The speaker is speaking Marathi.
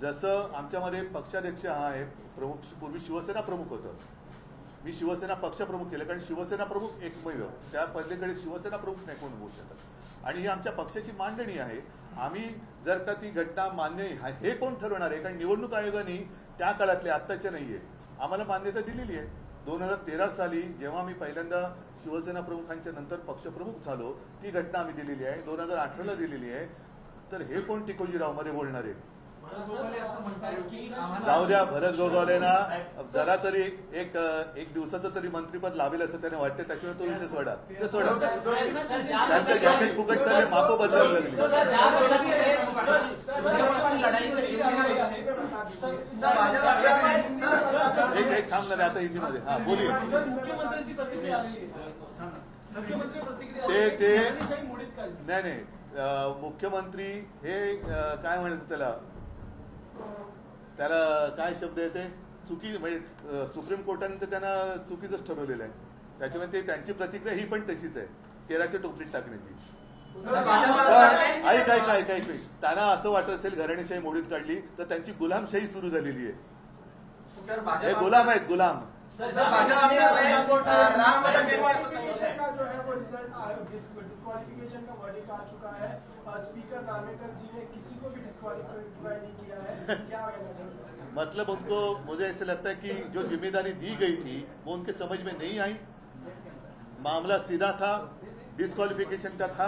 जसं आमच्यामध्ये पक्षाध्यक्ष हा आहे प्रमुख, पूर्वी शिवसेना प्रमुख होतं, मी शिवसेना पक्षप्रमुख केलं कारण शिवसेना प्रमुख एकमेव, त्या पलीकडे शिवसेना प्रमुख नाही कोण बोलू शकत आणि ही आमच्या पक्षाची मांडणी आहे. आम्ही जर का ती घटना मान्य हे कोण ठरवणार आहे, कारण निवडणूक आयोगाने त्या काळातले आत्ताच्या नाहीये आम्हाला मान्यता दिलेली आहे. 2013 साली जेव्हा मी पहिल्यांदा शिवसेना प्रमुखांच्या नंतर पक्षप्रमुख झालो ती घटना आम्ही दिलेली आहे, 2018ला दिलेली आहे. तर हे कोण टिकोजीराव मध्ये बोलणार आहे? जाऊ द्या, भरत गोगावलेना जरा तरी एक दिवसाचं तरी मंत्रीपद लावेल असं त्याने वाटते, त्याच्यावर तो विषय सोडा, ते सोडा. त्यांचं जॅकेट फुकट झाले, माप बदलायला लागली. एक थांबणार आता हिंदीमध्ये. हा बोली. ते नाही मुख्यमंत्री हे काय म्हणायचं त्याला काय शब्द येते, चुकी म्हणजे सुप्रीम कोर्टाने तर त्यांना चुकीचंच ठरवलेलं आहे. त्याच्यामुळे ते त्यांची प्रतिक्रिया ही पण तशीच आहे, केराच्या टोपलीत टाकण्याची. ऐक त्यांना असं वाटत असेल घराणेशाही मोडीत काढली तर त्यांची गुलामशाही सुरू झालेली आहे. हे गुलाम आहेत, गुलाम. डिस्क्वालिफिकेशन का वर्डिक्ट आ चुका है, स्पीकर नार्वेकर जी ने किसी को भी डिस्क्वालिफाई नहीं किया है, क्या कहना चाहते हैं? मतलब उनको, मुझे ऐसे लगता है कि जो जिम्मेदारी दी गई थी वो उनके समझ में नहीं आई. मामला सीधा था, डिस्क्वालिफिकेशन का था.